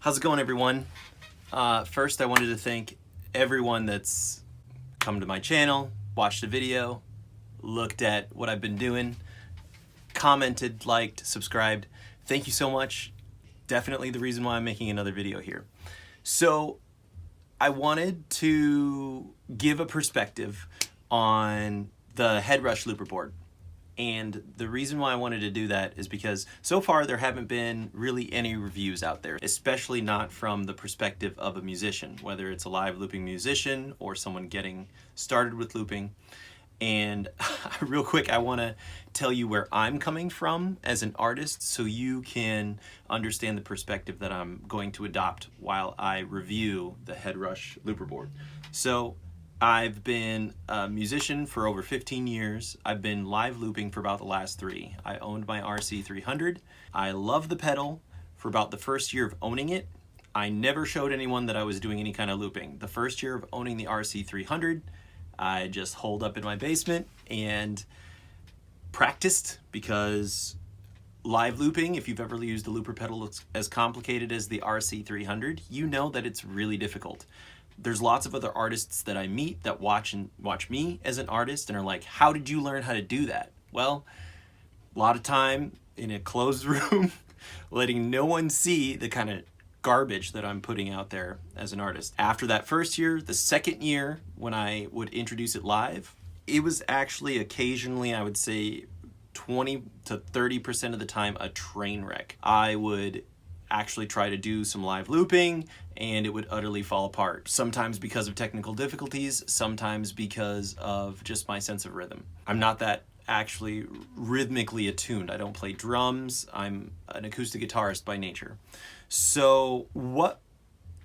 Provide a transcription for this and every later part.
How's it going, everyone? First, I wanted to thank everyone that's come to my channel, watched the video, looked at what I've been doing, commented, liked, subscribed. Thank you so much. Definitely the reason why I'm making another video here. So I wanted to give a perspective on the Headrush Looperboard. And the reason why I wanted to do that is because so far there haven't been really any reviews out there, especially not from the perspective of a musician, whether it's a live looping musician or someone getting started with looping. And real quick, I want to tell you where I'm coming from as an artist so you can understand the perspective that I'm going to adopt while I review the Headrush Looperboard. So I've been a musician for over 15 years. I've been live looping for about the last 3. I owned my RC300. I love the pedal for about the first year of owning it. I never showed anyone that I was doing any kind of looping. The first year of owning the RC300, I just holed up in my basement and practiced, because live looping, if you've ever used a looper pedal as complicated as the RC300, you know that it's really difficult. There's lots of other artists that I meet that watch me as an artist and are like, how did you learn how to do that? Well, a lot of time in a closed room, letting no one see the kind of garbage that I'm putting out there as an artist. After that first year, the second year, when I would introduce it live, it was actually occasionally, I would say 20 to 30% of the time, a train wreck. I would actually try to do some live looping and it would utterly fall apart. Sometimes because of technical difficulties, sometimes because of just my sense of rhythm. I'm not that actually rhythmically attuned. I don't play drums. I'm an acoustic guitarist by nature. So what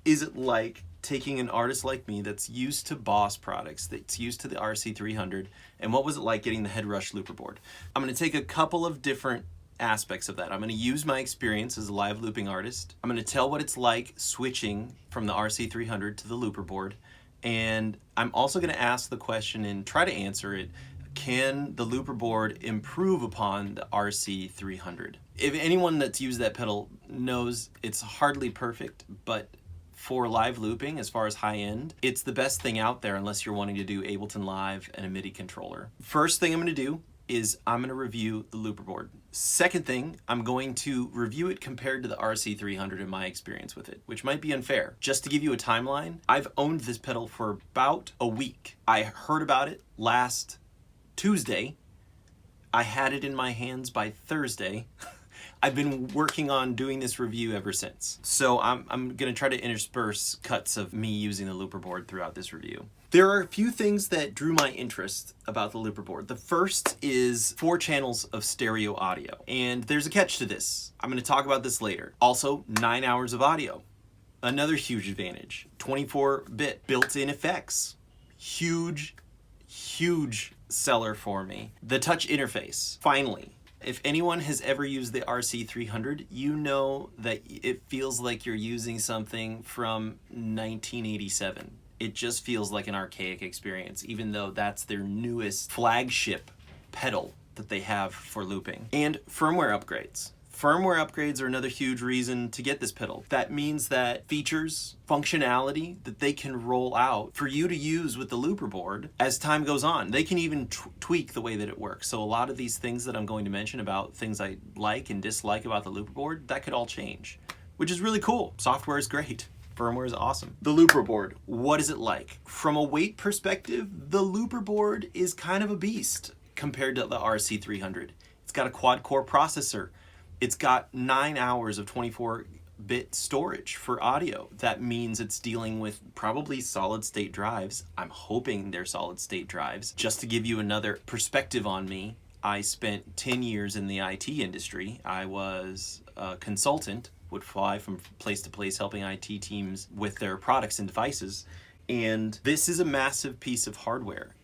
is it like taking an artist like me that's used to Boss products, that's used to the RC300, and what was it like getting the Headrush Looperboard? I'm going to take a couple of different aspects of that. I'm going to use my experience as a live looping artist. I'm going to tell what it's like switching from the RC300 to the Looperboard, and I'm also going to ask the question and try to answer it: can the Looperboard improve upon the RC300? If anyone that's used that pedal knows, it's hardly perfect, but for live looping, as far as high end, it's the best thing out there unless you're wanting to do Ableton Live and a MIDI controller. First thing I'm going to do is I'm going to review the Looperboard. Second thing, I'm going to review it compared to the RC300 in my experience with it, which might be unfair. Just to give you a timeline, I've owned this pedal for about a week. I heard about it last Tuesday. I had it in my hands by Thursday. I've been working on doing this review ever since. So I'm going to try to intersperse cuts of me using the Looperboard throughout this review. There are a few things that drew my interest about the Looperboard. The first is 4 channels of stereo audio. And there's a catch to this. I'm going to talk about this later. Also, 9 hours of audio. Another huge advantage. 24-bit built-in effects. Huge seller for me. The touch interface. Finally, if anyone has ever used the RC300, you know that it feels like you're using something from 1987. It just feels like an archaic experience, even though that's their newest flagship pedal that they have for looping. And firmware upgrades. Firmware upgrades are another huge reason to get this pedal. That means that features, functionality that they can roll out for you to use with the Looperboard as time goes on. They can even tweak the way that it works. So a lot of these things that I'm going to mention about things I like and dislike about the Looperboard, that could all change, which is really cool. Software is great. Firmware is awesome. The Looperboard, what is it like? From a weight perspective, the Looperboard is kind of a beast compared to the RC300. It's got a quad-core processor. It's got 9 hours of 24-bit storage for audio. That means it's dealing with probably solid-state drives. I'm hoping they're solid-state drives. Just to give you another perspective on me, I spent 10 years in the IT industry. I was a consultant, would fly from place to place helping IT teams with their products and devices. And this is a massive piece of hardware.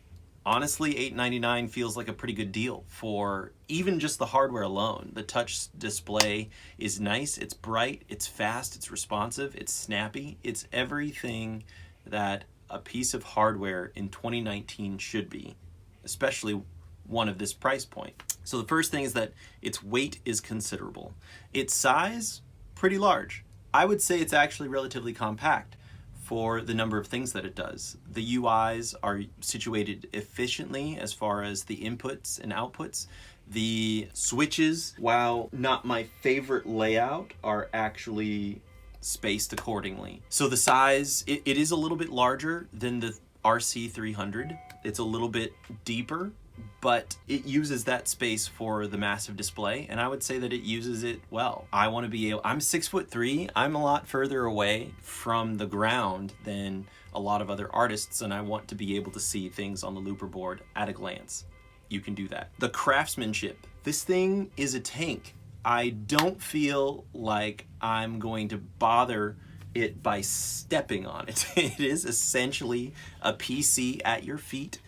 Honestly, $8.99 feels like a pretty good deal for even just the hardware alone. The touch display is nice, it's bright, it's fast, it's responsive, it's snappy. It's everything that a piece of hardware in 2019 should be, especially one of this price point. So the first thing is that its weight is considerable. Its size, pretty large. I would say it's actually relatively compact for the number of things that it does. The UIs are situated efficiently as far as the inputs and outputs. The switches, while not my favorite layout, are actually spaced accordingly. So the size, it is a little bit larger than the RC300. It's a little bit deeper, but it uses that space for the massive display, and I would say that it uses it well. I want to be able, I'm 6'3", I'm a lot further away from the ground than a lot of other artists, and I want to be able to see things on the looper board at a glance. You can do that. The craftsmanship. This thing is a tank. I don't feel like I'm going to bother it by stepping on it. It is essentially a PC at your feet,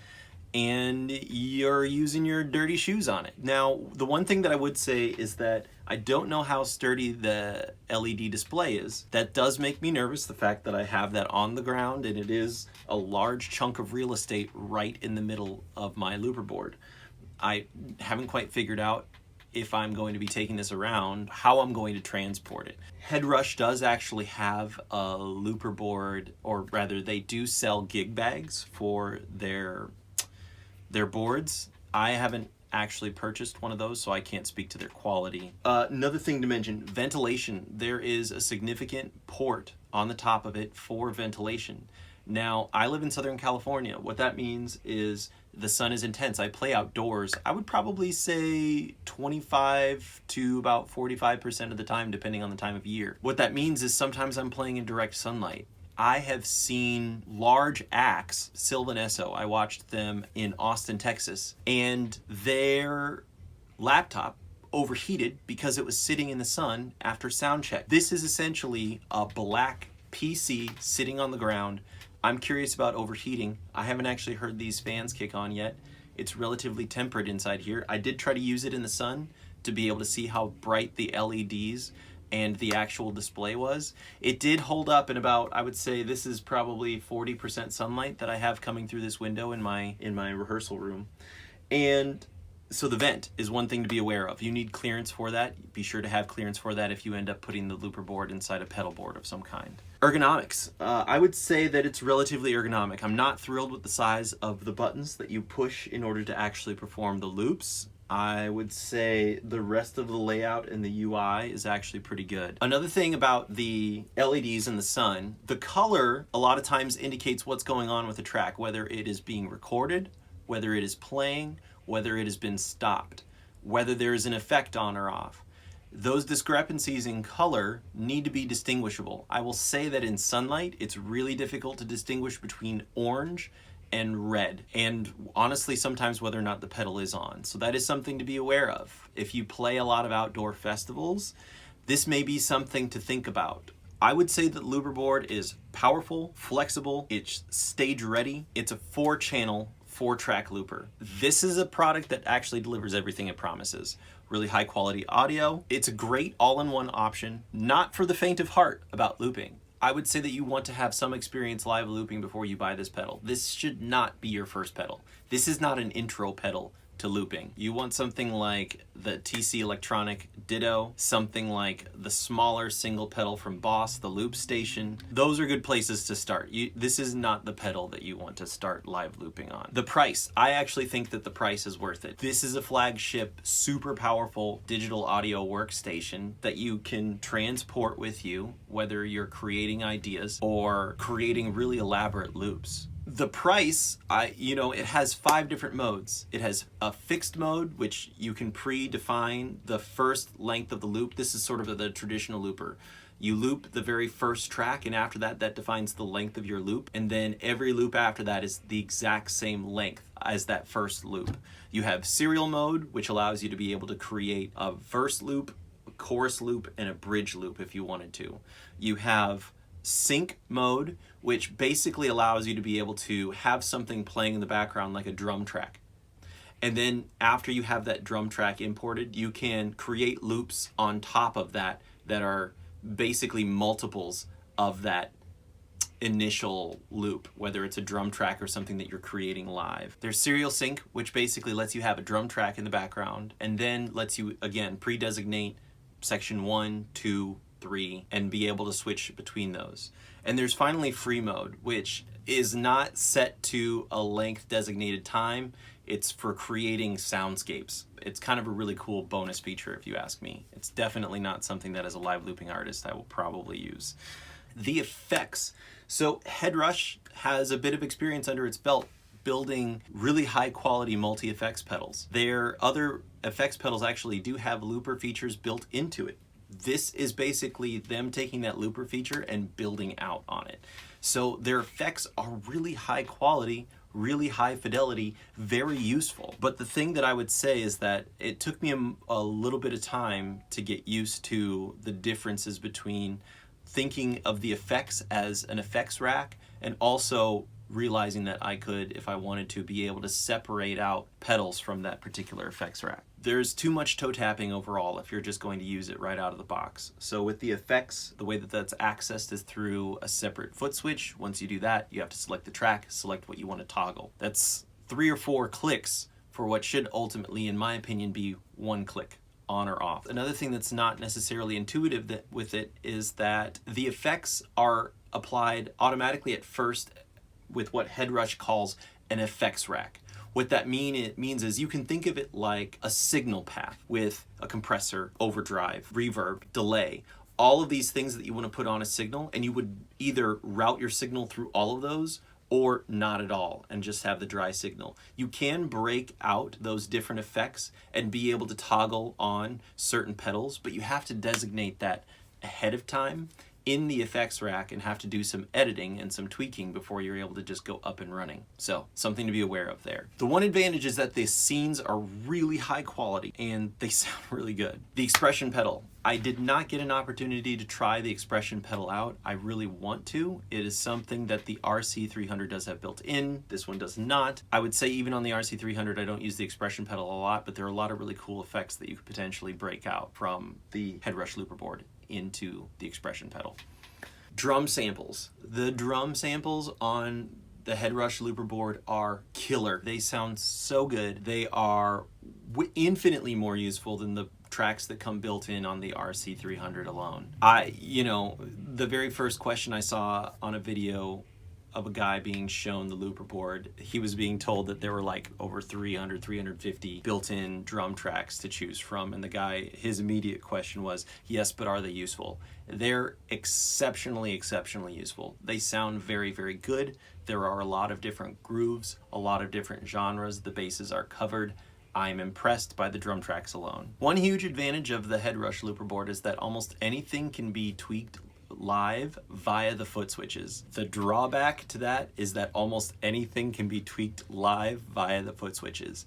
and you're using your dirty shoes on it. Now, the one thing that I would say is that I don't know how sturdy the LED display is. That does make me nervous, the fact that I have that on the ground, and it is a large chunk of real estate right in the middle of my looper board. I haven't quite figured out, if I'm going to be taking this around, how I'm going to transport it. Headrush does actually have a looper board, or rather they do sell gig bags for their boards. I haven't actually purchased one of those, so I can't speak to their quality. Another thing to mention, ventilation. There is a significant port on the top of it for ventilation. Now, I live in Southern California. What that means is the sun is intense. I play outdoors. I would probably say 25 to about 45% of the time, depending on the time of year. What that means is sometimes I'm playing in direct sunlight. I have seen large acts, Sylvan Esso. I watched them in Austin, Texas, and their laptop overheated because it was sitting in the sun after sound check. This is essentially a black PC sitting on the ground. I'm curious about overheating. I haven't actually heard these fans kick on yet. It's relatively temperate inside here. I did try to use it in the sun to be able to see how bright the LEDs and the actual display was. It did hold up in about, I would say this is probably 40% sunlight that I have coming through this window in my rehearsal room. And so the vent is one thing to be aware of. You need clearance for that. Be sure to have clearance for that if you end up putting the looper board inside a pedal board of some kind. Ergonomics. I would say that it's relatively ergonomic. I'm not thrilled with the size of the buttons that you push in order to actually perform the loops. I would say the rest of the layout and the UI is actually pretty good. Another thing about the LEDs in the sun, the color a lot of times indicates what's going on with the track, whether it is being recorded, whether it is playing, whether it has been stopped, whether there is an effect on or off. Those discrepancies in color need to be distinguishable. I will say that in sunlight, it's really difficult to distinguish between orange and red, and honestly sometimes whether or not the pedal is on. So that is something to be aware of. If you play a lot of outdoor festivals, this may be something to think about. I would say that Looperboard is powerful, flexible, it's stage ready. It's a 4-channel, 4-track looper. This is a product that actually delivers everything it promises. Really high quality audio. It's a great all-in-one option, not for the faint of heart about looping. I would say that you want to have some experience live looping before you buy this pedal. This should not be your first pedal. This is not an intro pedal to looping. You want something like the TC Electronic Ditto, something like the smaller single pedal from Boss, the Loop Station. Those are good places to start. This is not the pedal that you want to start live looping on. The price, I actually think that the price is worth it. This is a flagship, super powerful digital audio workstation that you can transport with you, whether you're creating ideas or creating really elaborate loops. The price, it has 5 different modes. It has a fixed mode, which you can predefine the first length of the loop. This is sort of the traditional looper. You loop the very first track, and after that, that defines the length of your loop. And then every loop after that is the exact same length as that first loop. You have serial mode, which allows you to be able to create a verse loop, a chorus loop, and a bridge loop if you wanted to. You have sync mode, which basically allows you to be able to have something playing in the background like a drum track. And then after you have that drum track imported, you can create loops on top of that that are basically multiples of that initial loop, whether it's a drum track or something that you're creating live. There's serial sync, which basically lets you have a drum track in the background and then lets you, again, pre-designate section 1, 2, 3, and be able to switch between those. And there's finally free mode, which is not set to a length designated time. It's for creating soundscapes. It's kind of a really cool bonus feature if you ask me. It's definitely not something that as a live looping artist I will probably use. The effects. So Headrush has a bit of experience under its belt building really high quality multi-effects pedals. Their other effects pedals actually do have looper features built into it. This is basically them taking that looper feature and building out on it. So their effects are really high quality, really high fidelity, very useful. But the thing that I would say is that it took me a little bit of time to get used to the differences between thinking of the effects as an effects rack and also realizing that I could, if I wanted to, be able to separate out pedals from that particular effects rack. There's too much toe tapping overall if you're just going to use it right out of the box. So with the effects, the way that that's accessed is through a separate foot switch. Once you do that, you have to select the track, select what you want to toggle. That's 3 or 4 clicks for what should ultimately, in my opinion, be 1 click. On or off. Another thing that's not necessarily intuitive with it is that the effects are applied automatically at first with what Headrush calls an effects rack. What that means is you can think of it like a signal path with a compressor, overdrive, reverb, delay, all of these things that you want to put on a signal, and you would either route your signal through all of those or not at all and just have the dry signal. You can break out those different effects and be able to toggle on certain pedals, but you have to designate that ahead of time in the effects rack and have to do some editing and some tweaking before you're able to just go up and running. So something to be aware of there. The one advantage is that the scenes are really high quality and they sound really good. The expression pedal. I did not get an opportunity to try the expression pedal out. I really want to. It is something that the RC300 does have built in. This one does not. I would say even on the RC300 I don't use the expression pedal a lot, but there are a lot of really cool effects that you could potentially break out from the Headrush Looperboard into the expression pedal. Drum samples. The drum samples on the Headrush Looperboard are killer. They sound so good. They are infinitely more useful than the tracks that come built in on the RC300 alone. The very first question I saw on a video of a guy being shown the Looperboard, he was being told that there were like over 300, 350 built-in drum tracks to choose from, and the guy, his immediate question was, yes, but are they useful? They're exceptionally useful. They sound very, very good. There are a lot of different grooves, a lot of different genres. The bases are covered. I'm impressed by the drum tracks alone. One huge advantage of the Headrush Looperboard is that almost anything can be tweaked live via the foot switches. The drawback to that is that almost anything can be tweaked live via the foot switches.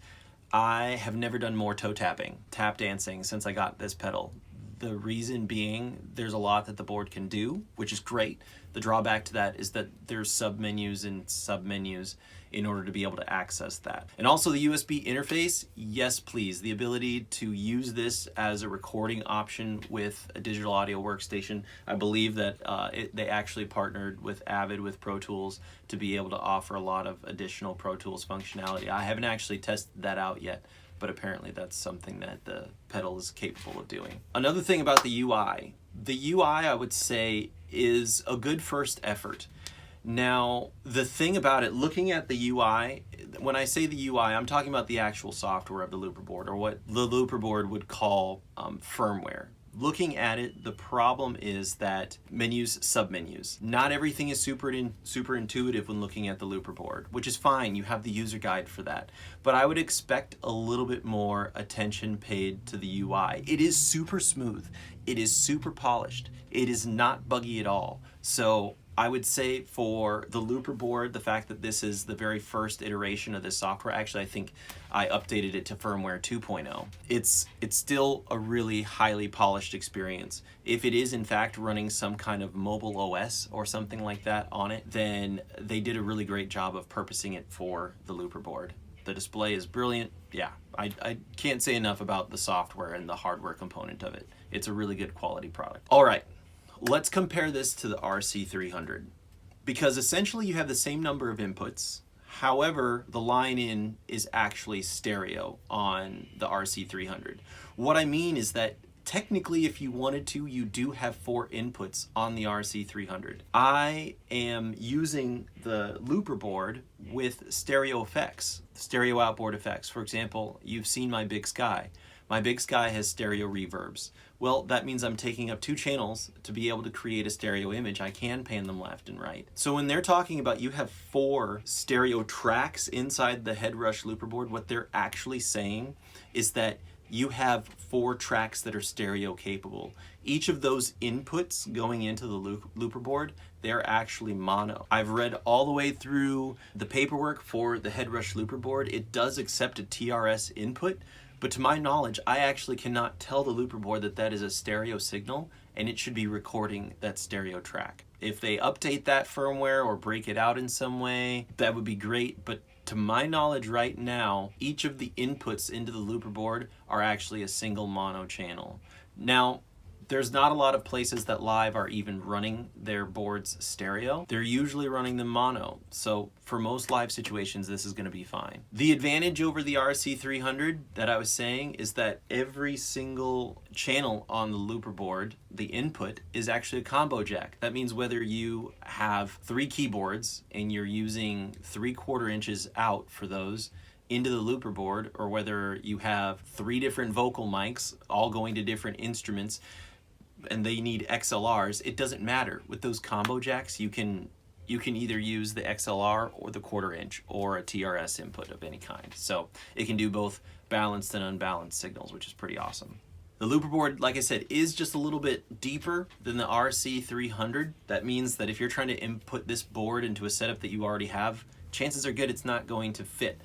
I have never done more toe tapping, tap dancing since I got this pedal. The reason being there's a lot that the board can do, which is great. The drawback to that is that there's submenus and submenus in order to be able to access that. And also the USB interface, yes please. The ability to use this as a recording option with a digital audio workstation. I believe that they actually partnered with Avid with Pro Tools to be able to offer a lot of additional Pro Tools functionality. I haven't actually tested that out yet, but apparently that's something that the pedal is capable of doing. Another thing about the UI. The UI, I would say, is a good first effort. Now, the thing about it, looking at the UI, when I say the UI, I'm talking about the actual software of the Looperboard, or what the Looperboard would call firmware. Looking at it, the problem is that menus, submenus. Not everything is super intuitive when looking at the Looperboard, which is fine. You have the user guide for that. But I would expect a little bit more attention paid to the UI. It is super smooth. It is super polished. It is not buggy at all. So I would say for the Looperboard, the fact that this is the very first iteration of this software, actually I think I updated it to firmware 2.0. It's still a really highly polished experience. If it is in fact running some kind of mobile OS or something like that on it, then they did a really great job of purposing it for the Looperboard. The display is brilliant. Yeah, I can't say enough about the software and the hardware component of it. It's a really good quality product. All right. Let's compare this to the RC300, because essentially you have the same number of inputs. However, the line in is actually stereo on the RC300. What I mean is that technically, if you wanted to, you do have 4 inputs on the RC300. I am using the looper board with stereo effects, stereo outboard effects. For example, you've seen my Big Sky. My Big Sky has stereo reverbs. Well, that means I'm taking up 2 channels to be able to create a stereo image. I can pan them left and right. So when they're talking about you have 4 stereo tracks inside the Headrush Looperboard, what they're actually saying is that you have 4 tracks that are stereo capable. Each of those inputs going into the looper board, they're actually mono. I've read all the way through the paperwork for the Headrush Looperboard. It does accept a TRS input, but to my knowledge, I actually cannot tell the looper board that that is a stereo signal, and it should be recording that stereo track. If they update that firmware or break it out in some way, that would be great, but to my knowledge right now, each of the inputs into the looper board are actually a single mono channel. Now, there's not a lot of places that live are even running their boards stereo. They're usually running them mono. So for most live situations, this is going to be fine. The advantage over the RC300 that I was saying is that every single channel on the looper board, the input, is actually a combo jack. That means whether you have 3 keyboards and you're using 3/4 inches out for those into the looper board, or whether you have 3 different vocal mics all going to different instruments and they need XLRs, it doesn't matter. With those combo jacks, you can either use the XLR or the 1/4 inch or a TRS input of any kind. So it can do both balanced and unbalanced signals, which is pretty awesome. The looper board, like I said, is just a little bit deeper than the RC300. That means that if you're trying to input this board into a setup that you already have, chances are good it's not going to fit.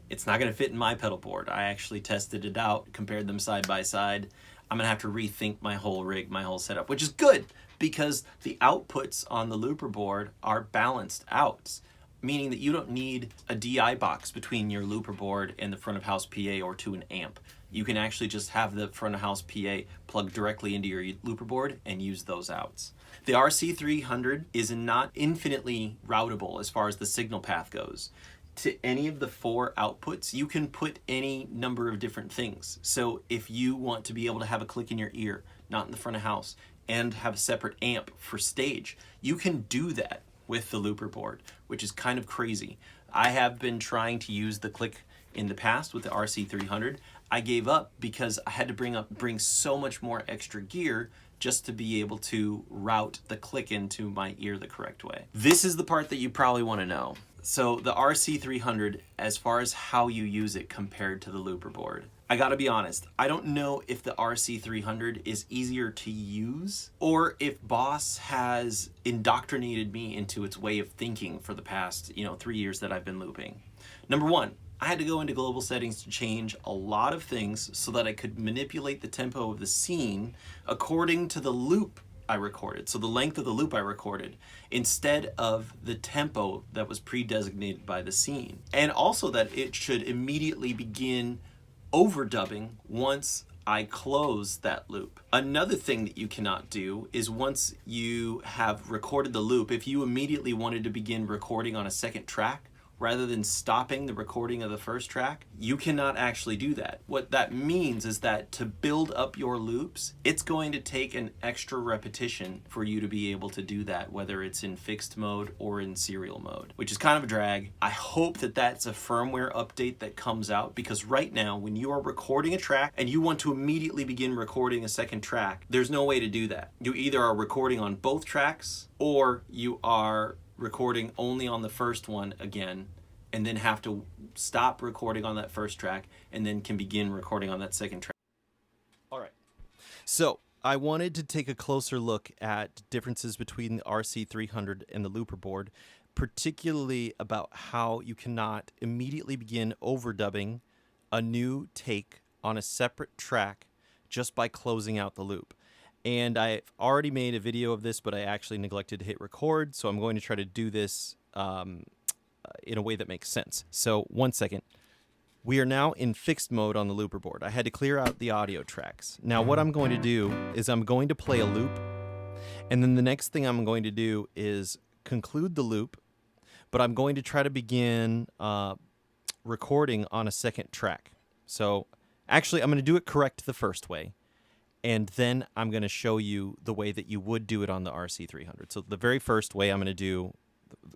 It's not going to fit in my pedal board. I actually tested it out, compared them side by side. I'm going to have to rethink my whole rig, my whole setup, which is good because the outputs on the looper board are balanced outs, meaning that you don't need a DI box between your looper board and the front of house PA or to an amp. You can actually just have the front of house PA plugged directly into your looper board and use those outs. The RC300 is not infinitely routable as far as the signal path goes. To any of the 4 outputs, you can put any number of different things. So if you want to be able to have a click in your ear, not in the front of house, and have a separate amp for stage, you can do that with the looper board, which is kind of crazy. I have been trying to use the click in the past with the RC300. I gave up because I had to bring so much more extra gear just to be able to route the click into my ear the correct way. This is the part that you probably want to know. So the RC300, as far as how you use it compared to the looper board, I gotta be honest, I don't know if the RC300 is easier to use or if Boss has indoctrinated me into its way of thinking for the past, 3 years that I've been looping. Number one, I had to go into global settings to change a lot of things so that I could manipulate the tempo of the scene according to the loop I recorded, so the length of the loop I recorded, instead of the tempo that was pre-designated by the scene. And also that it should immediately begin overdubbing once I close that loop. Another thing that you cannot do is once you have recorded the loop, if you immediately wanted to begin recording on a second track, rather than stopping the recording of the first track, you cannot actually do that. What that means is that to build up your loops, it's going to take an extra repetition for you to be able to do that, whether it's in fixed mode or in serial mode, which is kind of a drag. I hope that that's a firmware update that comes out, because right now, when you are recording a track and you want to immediately begin recording a second track, there's no way to do that. You either are recording on both tracks or you are recording only on the first one again, and then have to stop recording on that first track and then can begin recording on that second track. All right. So I wanted to take a closer look at differences between the RC300 and the looper board, particularly about how you cannot immediately begin overdubbing a new take on a separate track just by closing out the loop. And I've already made a video of this, but I actually neglected to hit record, so I'm going to try to do this in a way that makes sense. So 1 second. We are now in fixed mode on the looper board. I had to clear out the audio tracks. Now what I'm going to do is I'm going to play a loop, and then the next thing I'm going to do is conclude the loop, but I'm going to try to begin recording on a second track. So actually I'm going to do it correct the first way. and then I'm going to show you the way that you would do it on the RC300. So the very first way I'm going to do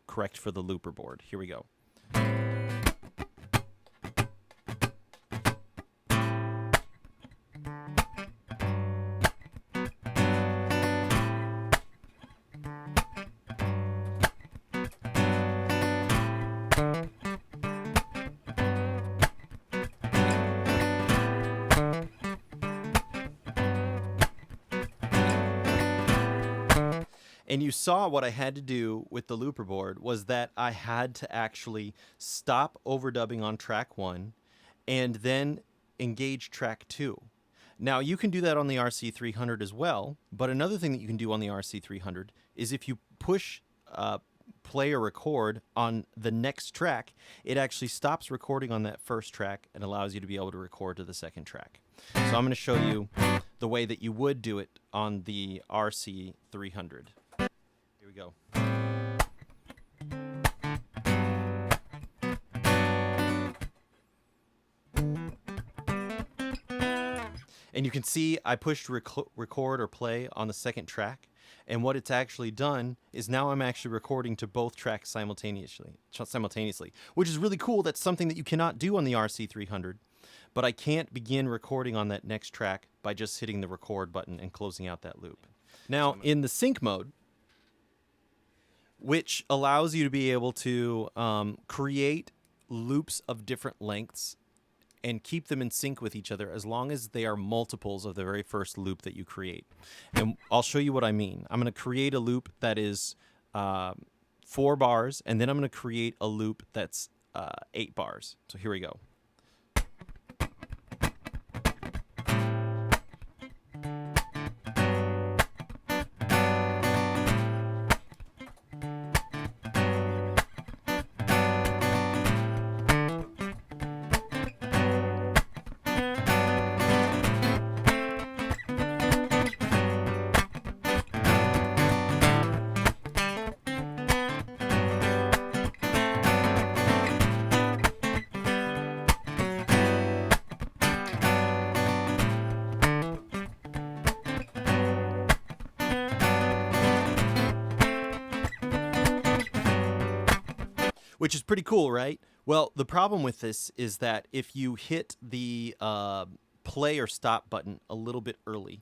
correct for the looper board. Here we go. And you saw what I had to do with the looper board was that I had to actually stop overdubbing on track 1 and then engage track 2. Now, you can do that on the RC300 as well, but another thing that you can do on the RC300 is if you push play or record on the next track, it actually stops recording on that first track and allows you to be able to record to the second track. So I'm going to show you the way that you would do it on the RC300. Here we go. And you can see I pushed record or play on the second track. And what it's actually done is now I'm actually recording to both tracks simultaneously, which is really cool. That's something that you cannot do on the RC300. But I can't begin recording on that next track by just hitting the record button and closing out that loop. Now, in the sync mode, which allows you to be able to create loops of different lengths and keep them in sync with each other as long as they are multiples of the very first loop that you create. And I'll show you what I mean. I'm going to create a loop that is 4 bars, and then I'm going to create a loop that's 8 bars. So here we go. Which is pretty cool, right? Well, the problem with this is that if you hit the play or stop button a little bit early,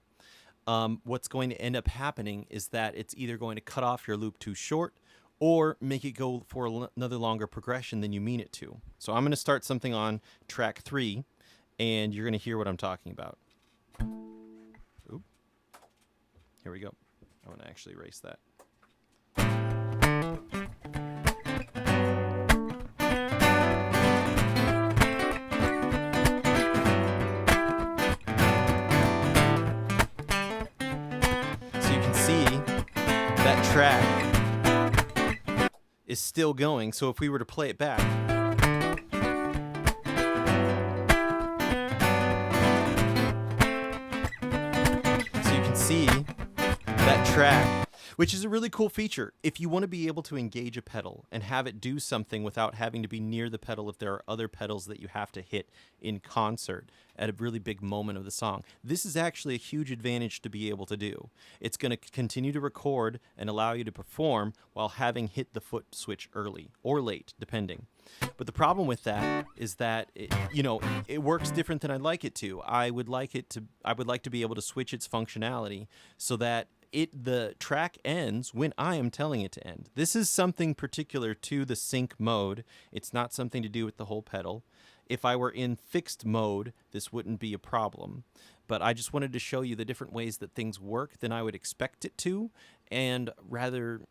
what's going to end up happening is that it's either going to cut off your loop too short or make it go for another longer progression than you mean it to. So I'm going to start something on track 3, and you're going to hear what I'm talking about. Oop. Here we go. I want to actually erase that. That track is still going, so if we were to play it back, so you can see that track, which is a really cool feature. If you want to be able to engage a pedal and have it do something without having to be near the pedal if there are other pedals that you have to hit in concert at a really big moment of the song, this is actually a huge advantage to be able to do. It's going to continue to record and allow you to perform while having hit the foot switch early or late, depending. But the problem with that is that it works different than I'd like it to. I would like to be able to switch its functionality so that the track ends when I am telling it to end. This is something particular to the sync mode. It's not something to do with the whole pedal. If I were in fixed mode, this wouldn't be a problem. But I just wanted to show you the different ways that things work than I would expect it to, and rather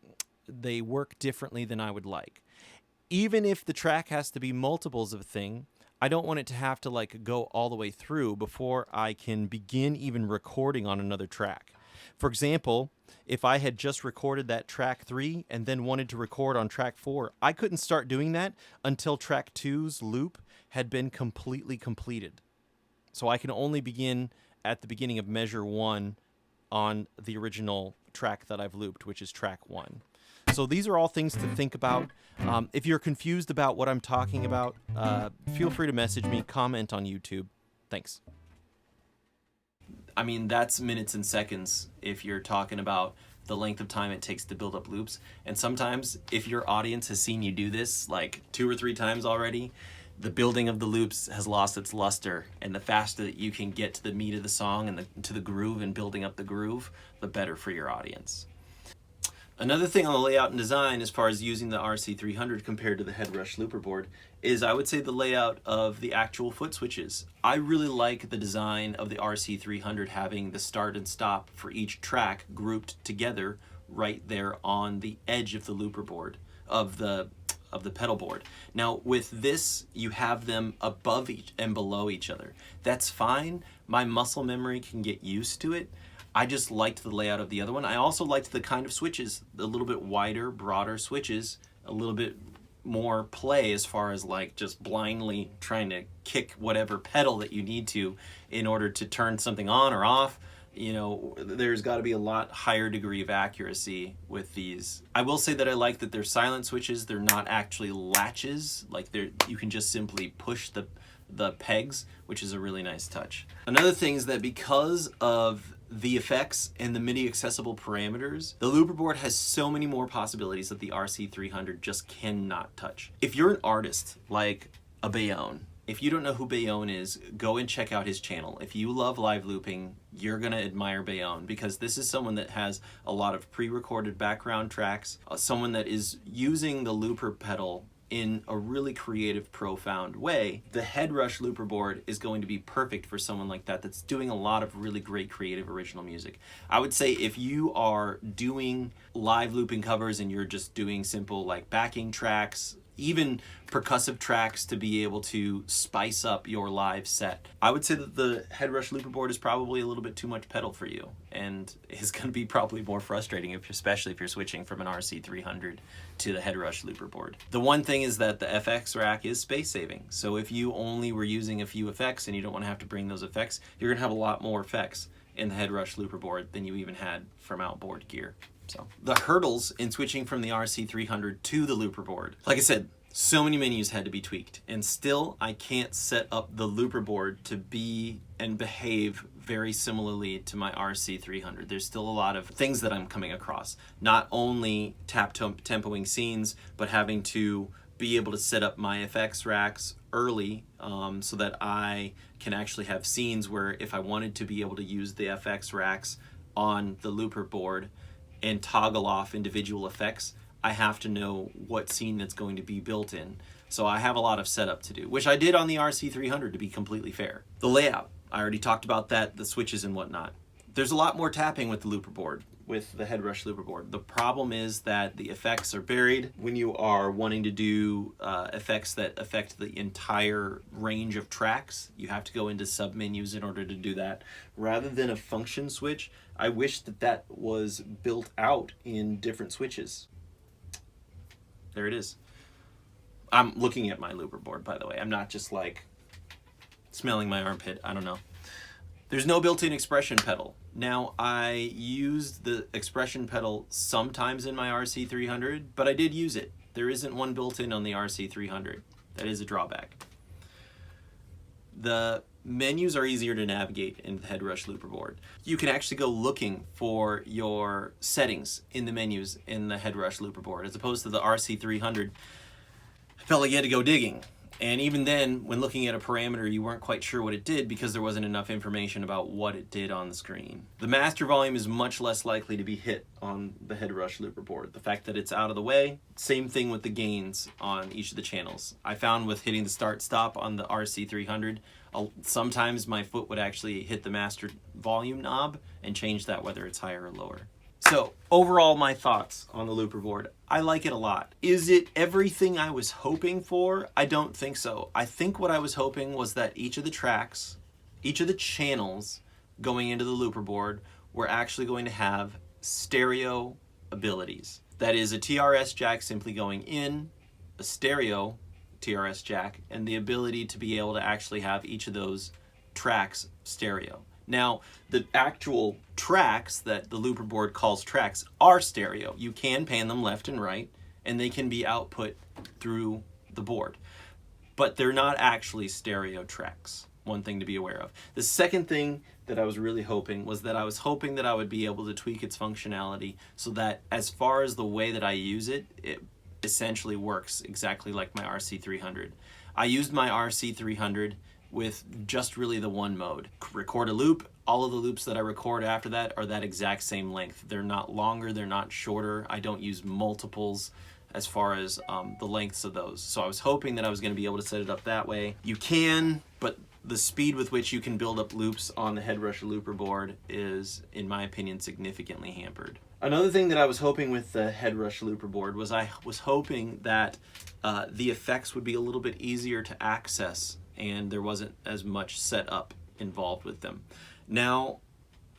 they work differently than I would like. Even if the track has to be multiples of a thing, I don't want it to have to go all the way through before I can begin even recording on another track. For example, if I had just recorded that track 3 and then wanted to record on track 4, I couldn't start doing that until track 2's loop had been completely completed. So I can only begin at the beginning of measure 1 on the original track that I've looped, which is track 1. So these are all things to think about. If you're confused about what I'm talking about, feel free to message me, comment on YouTube. Thanks. I mean, that's minutes and seconds if you're talking about the length of time it takes to build up loops. And sometimes if your audience has seen you do this like 2 or 3 times already, the building of the loops has lost its luster, and the faster that you can get to the meat of the song and to the groove and building up the groove, the better for your audience. Another thing on the layout and design as far as using the RC300 compared to the Headrush Looperboard is, I would say, the layout of the actual foot switches. I really like the design of the RC300 having the start and stop for each track grouped together right there on the edge of the looperboard, of the pedal board. Now with this, you have them above each and below each other. That's fine. My muscle memory can get used to it. I just liked the layout of the other one. I also liked the kind of switches, a little bit wider, broader switches, a little bit more play as far as like just blindly trying to kick whatever pedal that you need to in order to turn something on or off. You know, there's got to be a lot higher degree of accuracy with these. I will say that I like that they're silent switches. They're not actually latches. Like you can just simply push the pegs, which is a really nice touch. Another thing is that because of the effects and the MIDI accessible parameters, the looperboard has so many more possibilities that the RC300 just cannot touch. If you're an artist like a Bayonne, if you don't know who Bayonne is, go and check out his channel. If you love live looping, you're gonna admire Bayonne, because this is someone that has a lot of pre-recorded background tracks, someone that is using the looper pedal in a really creative, profound way. The Headrush Looperboard is going to be perfect for someone like that that's doing a lot of really great creative original music. I would say if you are doing live looping covers and you're just doing simple like backing tracks, even percussive tracks to be able to spice up your live set, I would say that the Headrush Looperboard is probably a little bit too much pedal for you, and is going to be probably more frustrating, especially if you're switching from an RC300 to the Headrush Looperboard. The one thing is that the FX rack is space saving, so if you only were using a few effects and you don't want to have to bring those effects, you're going to have a lot more effects in the Headrush Looperboard than you even had from outboard gear. So the hurdles in switching from the RC300 to the Looperboard, like I said, so many menus had to be tweaked, and still I can't set up the Looperboard to be and behave very similarly to my RC300. There's still a lot of things that I'm coming across. Not only tempoing scenes, but having to be able to set up my FX racks early so that I can actually have scenes where if I wanted to be able to use the FX racks on the Looperboard and toggle off individual effects, I have to know what scene that's going to be built in. So I have a lot of setup to do, which I did on the RC300, to be completely fair. The layout, I already talked about that, the switches and whatnot. There's a lot more tapping with the Looperboard, with the Headrush Looperboard. The problem is that the effects are buried. When you are wanting to do effects that affect the entire range of tracks, you have to go into submenus in order to do that. Rather than a function switch, I wish that that was built out in different switches. There it is. I'm looking at my Looperboard, by the way. I'm not just like smelling my armpit. I don't know. There's no built-in expression pedal. Now, I used the expression pedal sometimes in my RC300, but I did use it. There isn't one built in on the RC300. That is a drawback. The menus are easier to navigate in the Headrush Looperboard. You can actually go looking for your settings in the menus in the Headrush Looperboard, as opposed to the RC300. I felt like you had to go digging. And even then, when looking at a parameter, you weren't quite sure what it did because there wasn't enough information about what it did on the screen. The master volume is much less likely to be hit on the Headrush Looperboard. The fact that it's out of the way, same thing with the gains on each of the channels. I found with hitting the start-stop on the RC300, sometimes my foot would actually hit the master volume knob and change that whether it's higher or lower. So, overall, my thoughts on the Looperboard. I like it a lot. Is it everything I was hoping for? I don't think so. I think what I was hoping was that each of the tracks, each of the channels going into the Looperboard were actually going to have stereo abilities. That is, a TRS jack simply going in, a stereo TRS jack, and the ability to be able to actually have each of those tracks stereo. Now, the actual tracks that the Looperboard calls tracks are stereo. You can pan them left and right, and they can be output through the board. But they're not actually stereo tracks. One thing to be aware of. The second thing that I was really hoping was that I was hoping that I would be able to tweak its functionality so that as far as the way that I use it, it essentially works exactly like my RC300. I used my RC300 with just really the one mode. Record a loop, all of the loops that I record after that are that exact same length. They're not longer, they're not shorter. I don't use multiples as far as the lengths of those. So I was hoping that I was going to be able to set it up that way. You can, but the speed with which you can build up loops on the Headrush Looperboard is, in my opinion, significantly hampered. Another thing that I was hoping with the Headrush Looperboard was I was hoping that the effects would be a little bit easier to access and there wasn't as much setup involved with them. Now,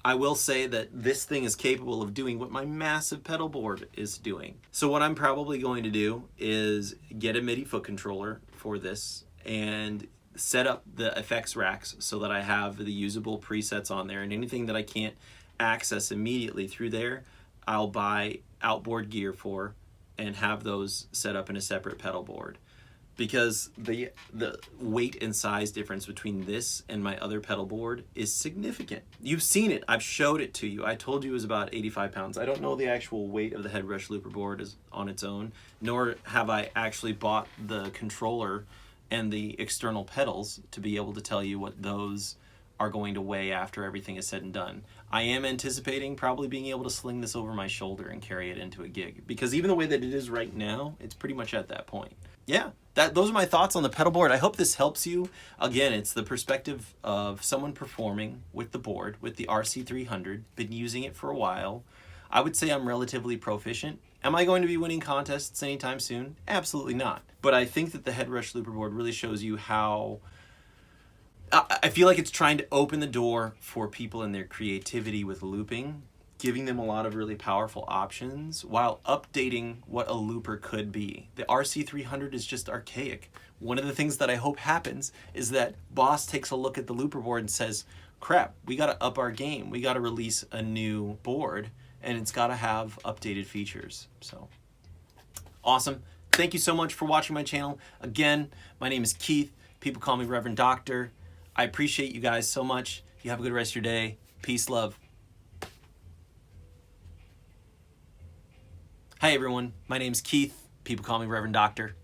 I will say that this thing is capable of doing what my massive pedal board is doing. So what I'm probably going to do is get a MIDI foot controller for this and set up the effects racks so that I have the usable presets on there, and anything that I can't access immediately through there, I'll buy outboard gear for and have those set up in a separate pedal board. Because the weight and size difference between this and my other pedal board is significant. You've seen it, I've showed it to you. I told you it was about 85 pounds. I don't know the actual weight of the Headrush Looperboard is on its own, nor have I actually bought the controller and the external pedals to be able to tell you what those are going to weigh after everything is said and done. I am anticipating probably being able to sling this over my shoulder and carry it into a gig, because even the way that it is right now, it's pretty much at that point. Yeah, those are my thoughts on the pedal board. I hope this helps you. Again, it's the perspective of someone performing with the board, with the RC300, been using it for a while. I would say I'm relatively proficient. Am I going to be winning contests anytime soon? Absolutely not. But I think that the Headrush Looperboard really shows you how I feel like it's trying to open the door for people in their creativity with looping, giving them a lot of really powerful options while updating what a looper could be. The RC300 is just archaic. One of the things that I hope happens is that Boss takes a look at the looperboard and says, crap, we got to up our game. We got to release a new board, and it's got to have updated features. So awesome. Thank you so much for watching my channel. Again, my name is Keith. People call me Reverend Doctor. I appreciate you guys so much. You have a good rest of your day. Peace, love. Hi everyone, my name's Keith. People call me Reverend Doctor.